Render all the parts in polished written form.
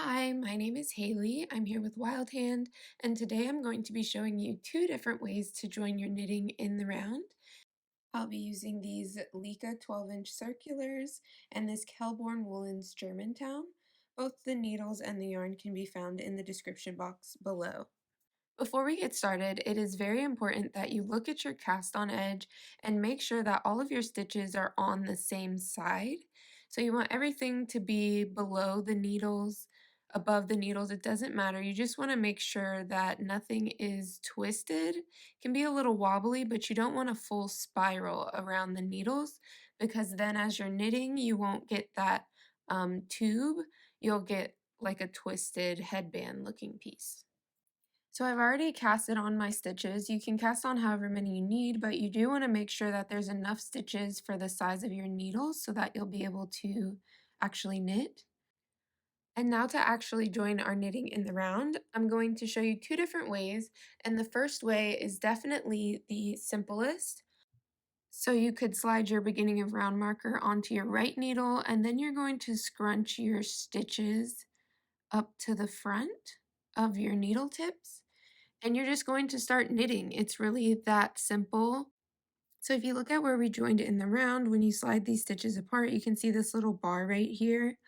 Hi, my name is Haley. I'm here with Wild Hand, and today I'm going to be showing you two different ways to join your knitting in the round. I'll be using these Leica 12-inch circulars and this Kelborn Woolens Germantown. Both the needles and the yarn can be found in the description box below. Before we get started, it is very important that you look at your cast on edge and make sure that all of your stitches are on the same side. So you want everything to be below the needles, above the needles, it doesn't matter. You just want to make sure that nothing is twisted. It can be a little wobbly, but you don't want a full spiral around the needles because then as you're knitting, you won't get that tube. You'll get like a twisted headband looking piece. So I've already casted on my stitches. You can cast on however many you need, but you do want to make sure that there's enough stitches for the size of your needles so that you'll be able to actually knit. And now to actually join our knitting in the round, I'm going to show you two different ways. And the first way is definitely the simplest. So you could slide your beginning of round marker onto your right needle, and then you're going to scrunch your stitches up to the front of your needle tips. And you're just going to start knitting. It's really that simple. So if you look at where we joined it in the round, when you slide these stitches apart, you can see this little bar right here.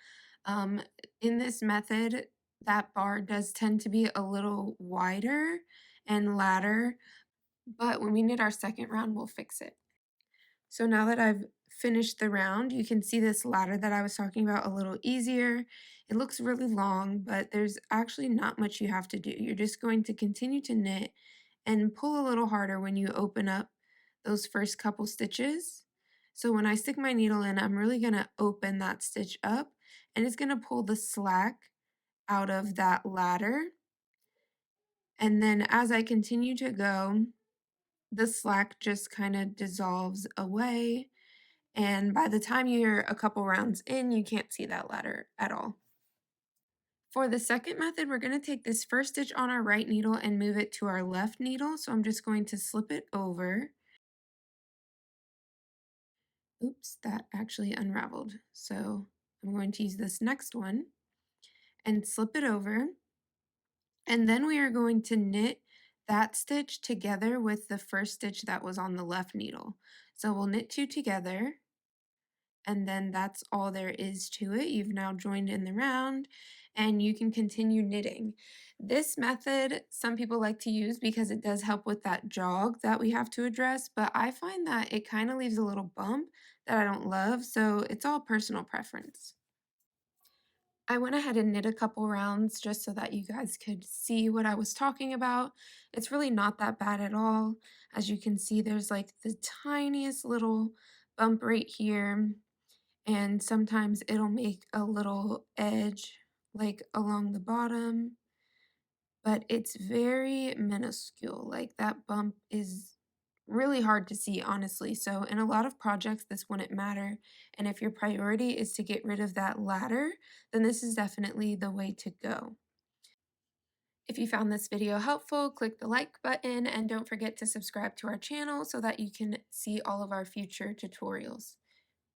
Um, in this method, that bar does tend to be a little wider and ladder, but when we knit our second round, we'll fix it. So now that I've finished the round, you can see this ladder that I was talking about a little easier. It looks really long, but there's actually not much you have to do. You're just going to continue to knit and pull a little harder when you open up those first couple stitches. So when I stick my needle in, I'm really going to open that stitch up and it's going to pull the slack out of that ladder. And then as I continue to go, the slack just kind of dissolves away, and by the time you're a couple rounds in, you can't see that ladder at all. For the second method, we're going to take this first stitch on our right needle and move it to our left needle. So I'm just going to slip it over. Oops, that actually unraveled. So I'm going to use this next one and slip it over. And then we are going to knit that stitch together with the first stitch that was on the left needle. So we'll knit two together, and then that's all there is to it. You've now joined in the round and you can continue knitting. This method some people like to use because it does help with that jog that we have to address, but I find that it kind of leaves a little bump that I don't love, so it's all personal preference. I went ahead and knit a couple rounds just so that you guys could see what I was talking about. It's really not that bad at all. As you can see, there's like the tiniest little bump right here, and sometimes it'll make a little edge like along the bottom, but it's very minuscule. Like that bump is really hard to see, honestly. So in a lot of projects, this wouldn't matter. And if your priority is to get rid of that ladder, then this is definitely the way to go. If you found this video helpful, click the like button and don't forget to subscribe to our channel so that you can see all of our future tutorials.